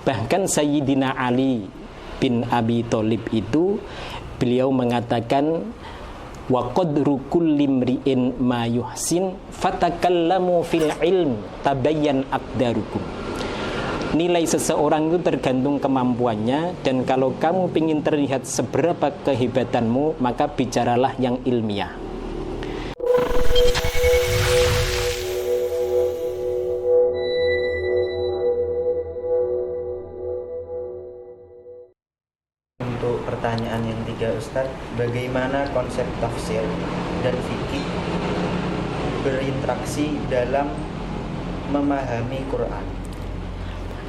Bahkan Sayyidina Ali bin Abi Thalib itu beliau mengatakan wa qadru kulli mri'in ma yuhsin fatakallamu fil ilm tabayyan aqdarukum. Nilai seseorang itu tergantung kemampuannya, dan kalau kamu ingin terlihat seberapa kehebatanmu, maka bicaralah yang ilmiah. Untuk pertanyaan yang tiga, Ustadz, bagaimana konsep tafsir dan fikih berinteraksi dalam memahami Quran?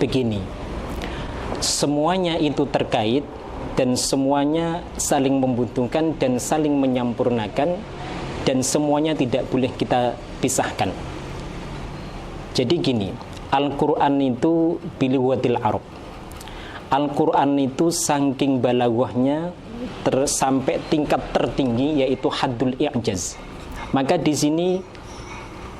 Begini, semuanya itu terkait dan semuanya saling membutuhkan dan saling menyampurnakan, dan semuanya tidak boleh kita pisahkan. Jadi gini, Al-Quran itu bilughatil Arab. Al-Quran itu saking balaghahnya sampai tingkat tertinggi, yaitu haddul i'jaz. Maka di sini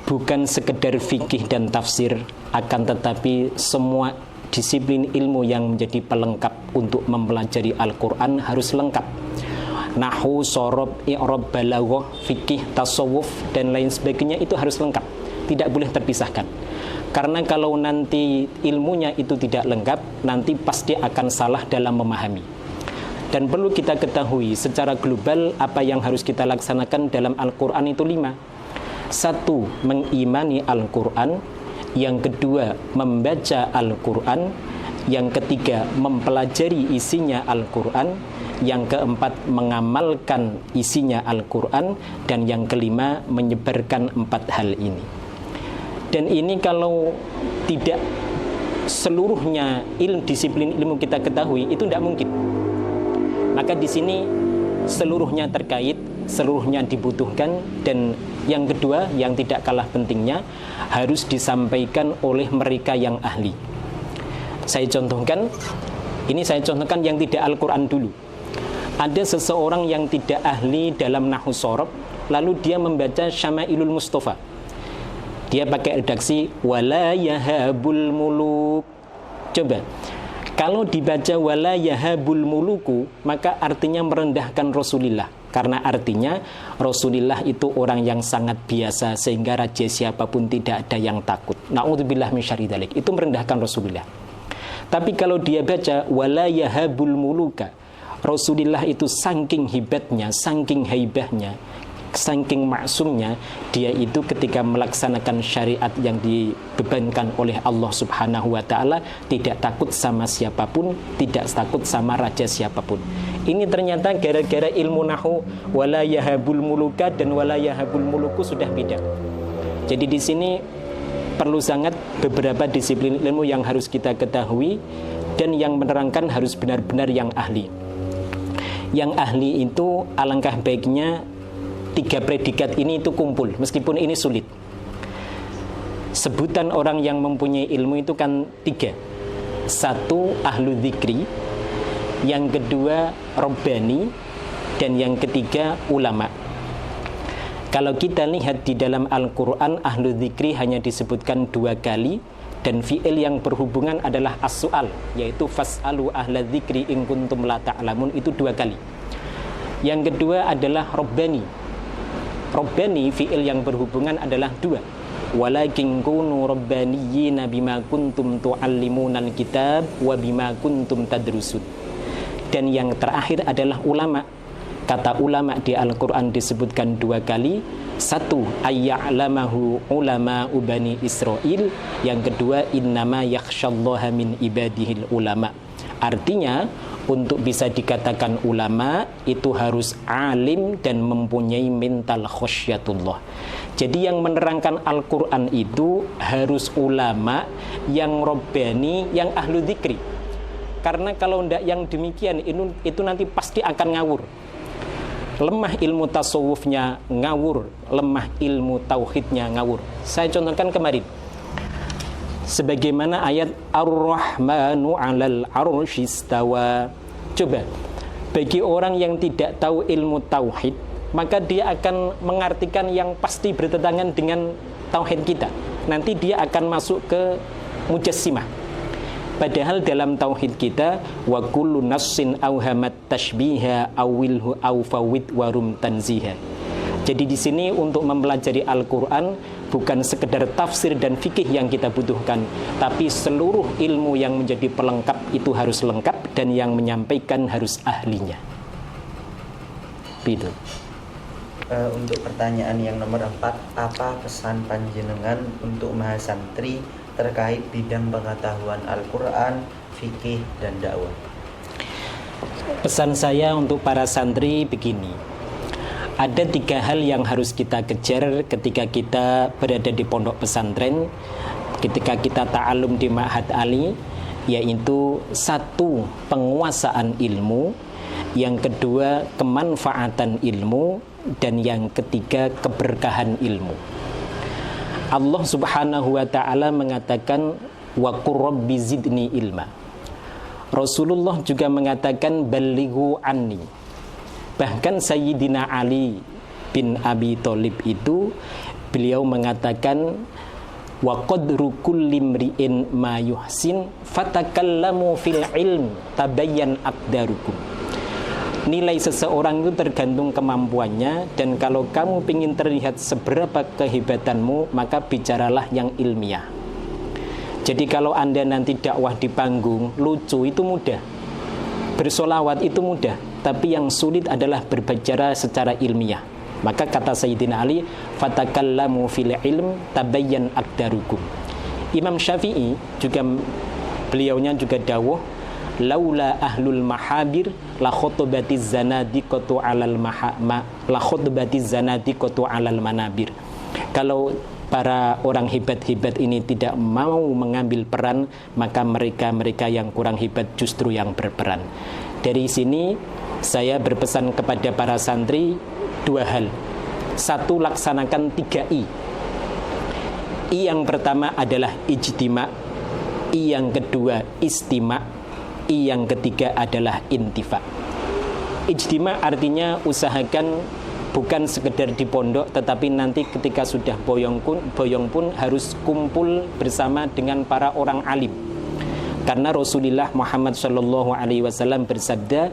bukan sekedar fikih dan tafsir, akan tetapi semua disiplin ilmu yang menjadi pelengkap untuk mempelajari Al-Quran harus lengkap. Nahwu, shorob, i'rab, balaghah, fikih, tasawuf, dan lain sebagainya itu harus lengkap, tidak boleh terpisahkan. Karena kalau nanti ilmunya itu tidak lengkap, nanti pasti akan salah dalam memahami. Dan perlu kita ketahui secara global apa yang harus kita laksanakan dalam Al-Quran itu 5. 1. Mengimani Al-Quran. Yang kedua, membaca Al-Quran. Yang ketiga, mempelajari isinya Al-Quran. Yang keempat, mengamalkan isinya Al-Quran. Dan yang kelima, menyebarkan 4 hal ini. Dan ini kalau tidak seluruhnya disiplin ilmu kita ketahui, itu tidak mungkin. Maka di sini seluruhnya terkait, seluruhnya dibutuhkan, dan yang kedua yang tidak kalah pentingnya harus disampaikan oleh mereka yang ahli. Saya contohkan yang tidak Al-Quran dulu. Ada seseorang yang tidak ahli dalam nahwu shorob, lalu dia membaca Syama'ilul Mustafa. Dia pakai redaksi wala yahabul muluk. Coba, kalau dibaca wala yahabul muluku, maka artinya merendahkan Rasulullah. Karena artinya Rasulullah itu orang yang sangat biasa, sehingga raja siapapun tidak ada yang takut. Na'udzubillah min syarri dzalik. Itu merendahkan Rasulullah. Tapi kalau dia baca wala yahabul muluka, Rasulullah itu saking hebatnya, saking haibahnya, saking maksumnya, dia itu ketika melaksanakan syariat yang dibebankan oleh Allah Subhanahu wa ta'ala tidak takut sama siapapun, tidak takut sama raja siapapun. Ini ternyata gara-gara ilmu nahu wala yahabul muluka dan wala yahabul muluku sudah beda. Jadi di sini perlu sangat beberapa disiplin ilmu yang harus kita ketahui, dan yang menerangkan harus benar-benar yang ahli. Yang ahli itu alangkah baiknya 3 predikat ini itu kumpul, meskipun ini sulit. Sebutan orang yang mempunyai ilmu itu kan 3. 1, ahlu dzikri. Yang kedua, robbani. Dan yang ketiga, ulama. Kalau kita lihat di dalam Al-Quran, ahlu dzikri hanya disebutkan 2 kali, dan fi'il yang berhubungan adalah as-su'al, yaitu fas'alu ahla dzikri in kuntum la ta'lamun, itu 2 kali. Yang kedua adalah robbani. Rabbani fi'il yang berhubungan adalah 2. Walakin kunu rabbaniyina bima kuntum tu'allimunal kitab wa bima kuntum tadrusun. Dan yang terakhir adalah ulama. Kata ulama di Al-Quran disebutkan 2 kali. 1, ayya'lamahu ulama'u bani Israel. Yang kedua, innama yakhshallaha min ibadihil ulama. Artinya, untuk bisa dikatakan ulama itu harus alim dan mempunyai mental khasyatullah. Jadi yang menerangkan Al-Quran itu harus ulama yang robbani, yang ahlu dzikri. Karena kalau tidak yang demikian itu nanti pasti akan ngawur. Lemah ilmu tasawufnya ngawur, lemah ilmu tauhidnya ngawur. Saya contohkan kemarin, sebagaimana ayat Ar-Rahmanu 'alal 'arsy istawa. Coba, bagi orang yang tidak tahu ilmu tauhid, maka dia akan mengartikan yang pasti bertentangan dengan tauhid kita. Nanti dia akan masuk ke mujassimah. Padahal dalam tauhid kita wa kullu nassin auhamat tashbiha awilhu awfawid warum tanziha. Jadi di sini untuk mempelajari Al-Quran bukan sekedar tafsir dan fikih yang kita butuhkan, tapi seluruh ilmu yang menjadi pelengkap itu harus lengkap dan yang menyampaikan harus ahlinya. Gitu. Untuk pertanyaan yang nomor 4, apa pesan panjenengan untuk mahasantri terkait bidang pengetahuan Al-Quran, fikih, dan dakwah? Pesan saya untuk para santri begini. Ada 3 hal yang harus kita kejar ketika kita berada di pondok pesantren, ketika kita ta'alum di Ma'had Ali, yaitu 1, penguasaan ilmu, yang kedua, kemanfaatan ilmu, dan yang ketiga, keberkahan ilmu. Allah Subhanahu wa ta'ala mengatakan wa qur rabbi zidni ilma. Rasulullah juga mengatakan balighu anni. Bahkan Sayyidina Ali bin Abi Thalib itu beliau mengatakan wa qadru kulli mri'in ma yuhsin fatakallamu fil ilm tabayyan aqdarukum. Nilai seseorang itu tergantung kemampuannya, dan kalau kamu ingin terlihat seberapa kehebatanmu, maka bicaralah yang ilmiah. Jadi kalau Anda nanti dakwah di panggung lucu itu mudah, bersolawat itu mudah, tapi yang sulit adalah berbicara secara ilmiah. Maka kata Sayyidina Ali, fatakallamu fil ilm tabayyan aqdarukum. Imam Syafi'i juga, beliaunya juga dawuh, laula ahlul mahabir la khutbatiz zanadiqatu alal la khutbatiz zanadiqatu alal manabir. Kalau para orang hebat-hebat ini tidak mau mengambil peran, maka mereka yang kurang hebat justru yang berperan. Dari sini saya berpesan kepada para santri 2 hal. 1, laksanakan 3 I. I yang pertama adalah ijtima', I yang kedua istima', I yang ketiga adalah intifa'. Ijtima' artinya usahakan bukan sekedar di pondok, tetapi nanti ketika sudah boyong pun harus kumpul bersama dengan para orang alim. Karena Rasulullah Muhammad SAW bersabda,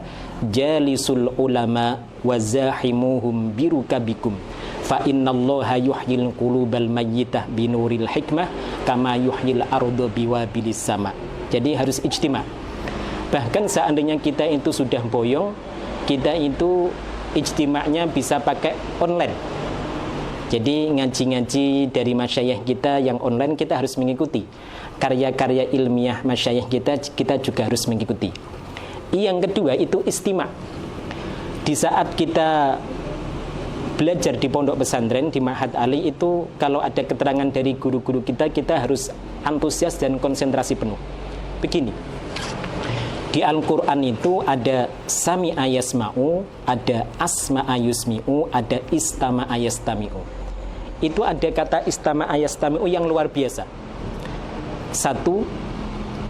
jalisul ulama wa zahimuhum birukabikum fa innallaha yuhyil qulubal mayyitah binuril hikmah kama yuhyil ardu biwabilis sama. Jadi harus ijtima'. Bahkan seandainya kita itu sudah boyong, kita itu ijtima'nya bisa pakai online. Jadi ngaji-ngaji dari masyayikh kita yang online kita harus mengikuti. Karya-karya ilmiah masyayikh kita juga harus mengikuti. Yang kedua itu istima'. Di saat kita belajar di pondok pesantren di Ma'had Ali itu, kalau ada keterangan dari guru-guru kita harus antusias dan konsentrasi penuh. Begini, di Al-Quran itu ada sami'a yasma'u, ada asma'a yusmi'u, ada istama'a yastami'u. Itu ada kata istama'a yastami'u yang luar biasa. 1,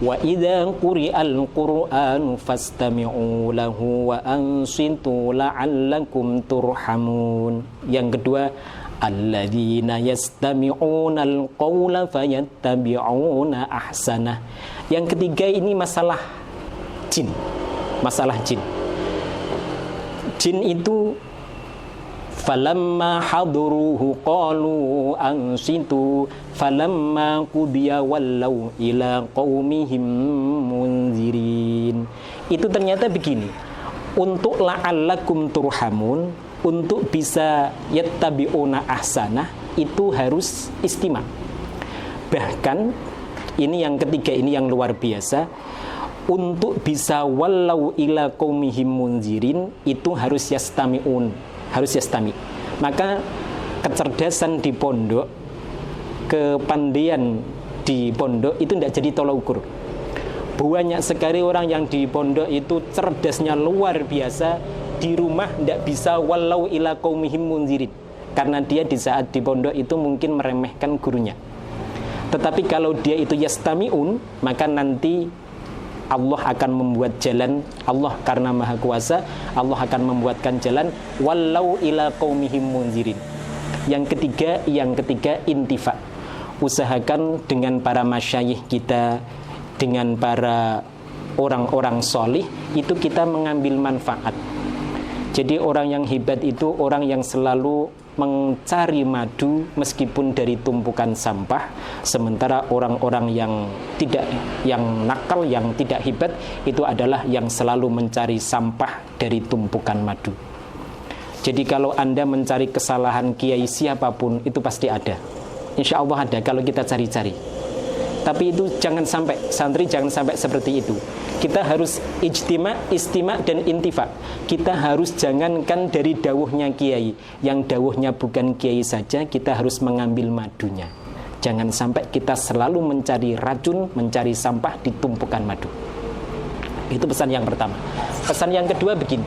wa idza quri'al qur'anu fastami'u lahu wa ansitu la'allakum turhamun. Yang kedua, alladzina yastami'una al-qawla fayattabi'una ahsanah. Yang ketiga ini masalah jin. Jin itu falamma haduruhu qalu ansitu falamma qudiya wallau ila qaumihim munzirin. Itu ternyata begini, untuk la'allakum turhamun, untuk bisa yattabi'una ahsanah, itu harus istima'. Bahkan ini yang ketiga, ini yang luar biasa, untuk bisa wallau ila qaumihim munzirin, itu harus yastami'un, harus yastami'. Maka kecerdasan di pondok, kepandaian di pondok itu tidak jadi tolak ukur. Banyak sekali orang yang di pondok itu cerdasnya luar biasa, di rumah tidak bisa wallau ila qaumihim munzirin, karena dia di saat di pondok itu mungkin meremehkan gurunya. Tetapi kalau dia itu yastami'un, maka nanti Allah akan membuat jalan. Allah karena maha kuasa, Allah akan membuatkan jalan wallau ila qaumihim munzirin. Yang ketiga intifa'. Usahakan dengan para masyayikh kita dengan para orang-orang solih, itu kita mengambil manfaat. Jadi orang yang hebat itu orang yang selalu mencari madu meskipun dari tumpukan sampah, sementara orang-orang yang nakal, yang tidak hebat itu adalah yang selalu mencari sampah dari tumpukan madu. Jadi kalau Anda mencari kesalahan kiai siapapun, itu pasti ada. Insya Allah ada kalau kita cari-cari. Tapi itu jangan sampai, santri jangan sampai seperti itu. Kita harus ijtima, istima, dan intifa. Kita harus jangankan dari dawuhnya kiai, yang dawuhnya bukan kiai saja, kita harus mengambil madunya. Jangan sampai kita selalu mencari racun, mencari sampah di tumpukan madu. Itu pesan yang pertama. Pesan yang kedua begini.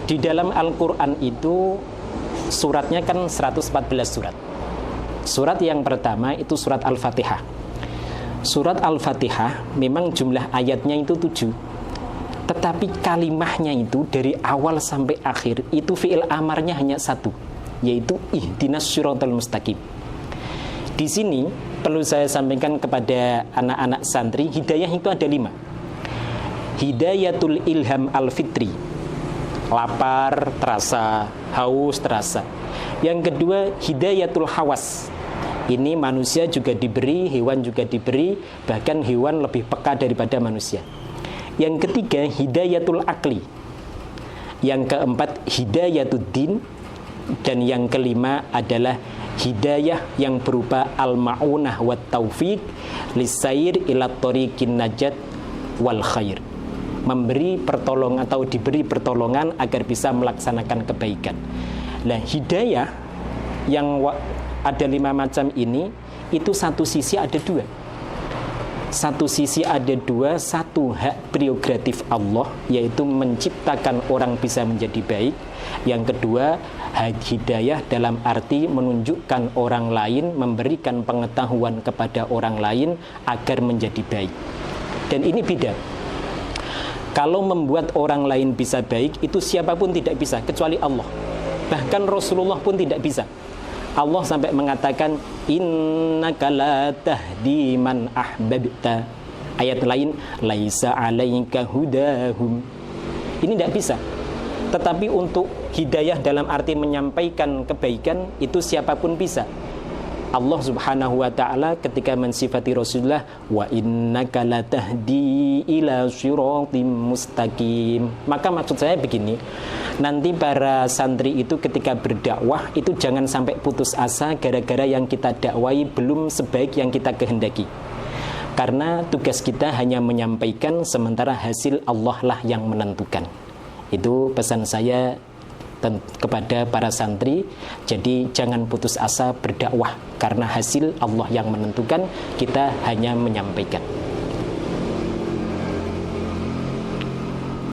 Di dalam Al-Quran itu suratnya kan 114 surat. Surat yang pertama itu surat Al-Fatihah. Surat Al-Fatihah memang jumlah ayatnya itu 7. Tetapi kalimahnya itu dari awal sampai akhir itu fi'il amarnya hanya 1, yaitu ihdinas syiratal mustaqim. Di sini perlu saya sampaikan kepada anak-anak santri, hidayah itu ada 5. Hidayatul ilham al-fitri, lapar terasa, haus terasa. Yang kedua hidayatul hawas. Ini manusia juga diberi, hewan juga diberi, bahkan hewan lebih peka daripada manusia. Yang ketiga hidayatul akli. Yang keempat hidayatul din. Dan yang kelima adalah hidayah yang berupa al-ma'unah wa taufiq lisair ila tariqin najat wal khair. Memberi pertolongan atau diberi pertolongan agar bisa melaksanakan kebaikan. Nah, hidayah yang ada 5 macam ini, itu satu sisi ada 2. Satu sisi ada 2, satu hak prerogatif Allah, yaitu menciptakan orang bisa menjadi baik. Yang kedua, hidayah dalam arti menunjukkan orang lain, memberikan pengetahuan kepada orang lain agar menjadi baik. Dan ini beda. Kalau membuat orang lain bisa baik, itu siapapun tidak bisa, kecuali Allah. Bahkan Rasulullah pun tidak bisa. Allah sampai mengatakan innaka la tahdi man ahbabta. Ayat lain laisa 'alaika hudahum. Ini tidak bisa. Tetapi untuk hidayah dalam arti menyampaikan kebaikan itu siapapun bisa. Allah Subhanahu wa taala ketika mensifati Rasulullah, wa innaka latahdi ila siratim mustaqim. Maka maksud saya begini, nanti para santri itu ketika berdakwah itu jangan sampai putus asa gara-gara yang kita dakwai belum sebaik yang kita kehendaki. Karena tugas kita hanya menyampaikan, sementara hasil Allah lah yang menentukan. Itu pesan saya kepada para santri. Jadi jangan putus asa berdakwah, karena hasil Allah yang menentukan, kita hanya menyampaikan.